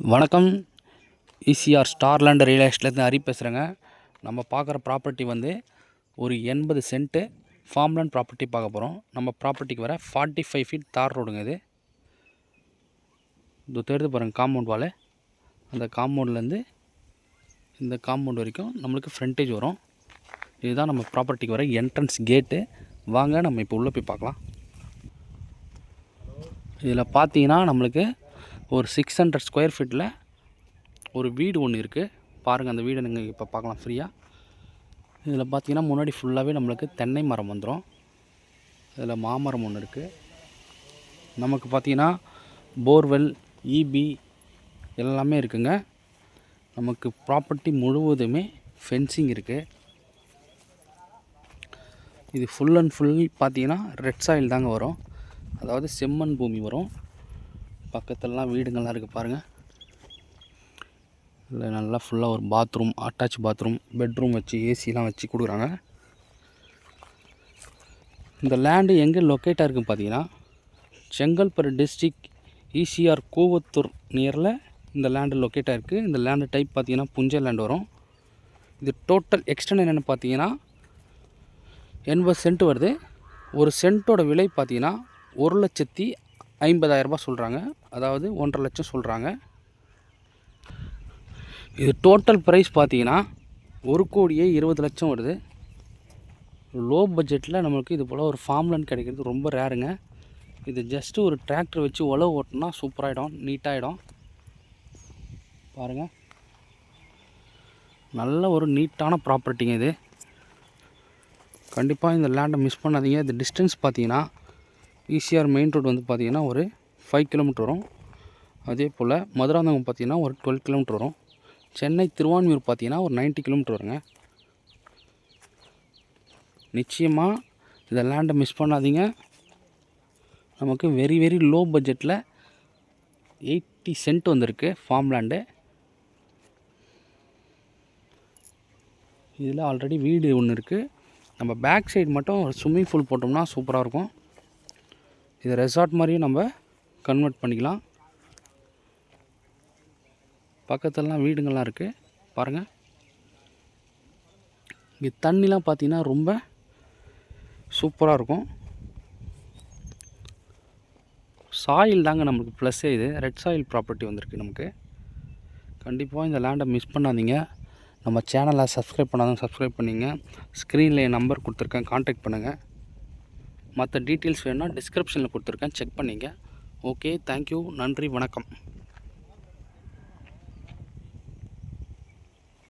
வணக்கம். ECR ஸ்டார்லேண்ட் real எஸ்டேட்லேருந்து Hari பேசுகிறேங்க. நம்ம பார்க்குற ப்ராப்பர்ட்டி வந்து ஒரு 80 சென்ட்டு ஃபார்ம்லேண்ட் ப்ராப்பர்ட்டி பார்க்க போகிறோம். நம்ம ப்ராப்பர்ட்டிக்கு வர 45 ஃபீட் தார் ரோடுங்க. இது தெரிந்து பாருங்கள் காம்பவுண்ட் வாலு. அந்த காம்பவுண்ட்லேருந்து இந்த காம்பவுண்ட் வரைக்கும் நம்மளுக்கு ஃப்ரண்டேஜ் வரும். இதுதான் நம்ம ப்ராப்பர்ட்டிக்கு வர என்ட்ரன்ஸ் கேட்டு. வாங்க நம்ம இப்போ உள்ளே போய் பார்க்கலாம். இதில் பார்த்தீங்கன்னா நம்மளுக்கு ஒரு 600 ஸ்கொயர் ஃபீட்டில் ஒரு வீடு ஒன்று இருக்குது. பாருங்கள், அந்த வீடை நீங்கள் இப்போ பார்க்கலாம் ஃப்ரீயாக. இதில் பார்த்தீங்கன்னா முன்னாடி ஃபுல்லாகவே நம்மளுக்கு தென்னை மரம் வந்துடும். இதில் மாமரம் ஒன்று இருக்குது. நமக்கு பார்த்தீங்கன்னா போர்வெல், இபி எல்லாமே இருக்குங்க. நமக்கு ப்ராப்பர்ட்டி முழுவதுமே ஃபென்சிங் இருக்குது. இது ஃபுல் அண்ட் ஃபுல் பார்த்தீங்கன்னா ரெட் சாயில் தாங்க வரும். அதாவது செம்மண் பூமி வரும். பக்கத்துலலாம் வீடுங்கள்லாம் இருக்குது பாருங்கள். இதில் நல்லா ஃபுல்லாக ஒரு பாத்ரூம், அட்டாச் பாத்ரூம், பெட்ரூம் வச்சு ஏசிலாம் வச்சு கொடுக்குறாங்க. இந்த லேண்டு எங்கே லொக்கேட்டாக இருக்குதுன்னு பார்த்தீங்கன்னா செங்கல்பட்டு டிஸ்ட்ரிக் ஈசிஆர் கூவத்தூர் நியரில் இந்த லேண்டு லொக்கேட்டாக இருக்குது. இந்த லேண்டு டைப் பார்த்தீங்கன்னா புஞ்ச லேண்டு வரும். இது டோட்டல் எக்ஸ்டெண்ட் என்னென்னு பார்த்தீங்கன்னா 80 சென்ட் வருது. ஒரு சென்ட்டோட விலை பார்த்தீங்கன்னா 1,50,000 ரூபாய் சொல்கிறாங்க. அதாவது 1,50,000 லட்சம் சொல்கிறாங்க. இது டோட்டல் ப்ரைஸ் பார்த்தீங்கன்னா 1,20,00,000 வருது. லோ பட்ஜெட்டில் நம்மளுக்கு இது போல் ஒரு ஃபார்ம்லேண்ட் கிடைக்கிறது ரொம்ப ரேருங்க. இது ஜஸ்ட்டு ஒரு டிராக்டர் வச்சு உழவு ஓட்டினா சூப்பராகிடும், நீட்டாகிடும். பாருங்கள், நல்ல ஒரு நீட்டான ப்ராப்பர்ட்டிங்க இது. கண்டிப்பாக இந்த லேண்டை மிஸ் பண்ணாதீங்க. இது டிஸ்டன்ஸ் பார்த்தீங்கன்னா ஈசிஆர் மெயின் ரோடு வந்து பார்த்திங்கன்னா ஒரு 5 கிலோமீட்டர் வரும். அதே போல் மதுராந்தகம் பார்த்திங்கன்னா ஒரு 12 கிலோமீட்டர் வரும். சென்னை திருவான்மியூர் பார்த்திங்கன்னா ஒரு 90 கிலோமீட்டர் வருங்க. நிச்சயமாக இந்த லேண்டை மிஸ் பண்ணாதீங்க. நமக்கு வெரி வெரி லோ பட்ஜெட்டில் 80 சென்ட் வந்திருக்கு ஃபார்ம் லேண்டு. இதில் ஆல்ரெடி வீடு ஒன்று இருக்குது. நம்ம பேக் சைடு மட்டும் ஒரு ஸ்விம்மிங் பூல் போட்டோம்னா சூப்பராக இருக்கும். இதை ரெசார்ட் மாதிரியும் நம்ம கன்வெர்ட் பண்ணிக்கலாம். பக்கத்துலலாம் வீடுங்கள்லாம் இருக்குது பாருங்கள். இங்கே தண்ணிலாம் பார்த்திங்கன்னா ரொம்ப சூப்பராக இருக்கும். சாயில் தாங்க நம்மளுக்கு ப்ளஸ்ஸே. இது ரெட் சாயில் ப்ராப்பர்ட்டி வந்திருக்கு நமக்கு. கண்டிப்பாக இந்த லேண்டை மிஸ் பண்ணாதீங்க. நம்ம சேனலை சப்ஸ்கிரைப் பண்ணாதவங்க சப்ஸ்கிரைப் பண்ணிங்க. ஸ்க்ரீனில் என் நம்பர் கொடுத்துருக்கேன், கான்டாக்ட் பண்ணுங்கள். மற்ற டீட்டெயில்ஸ் வேணும்னா டிஸ்கிரிப்ஷனில் கொடுத்துருக்கேன், செக் பண்ணிங்க. ஓகே, தேங்க்யூ, நன்றி, வணக்கம்.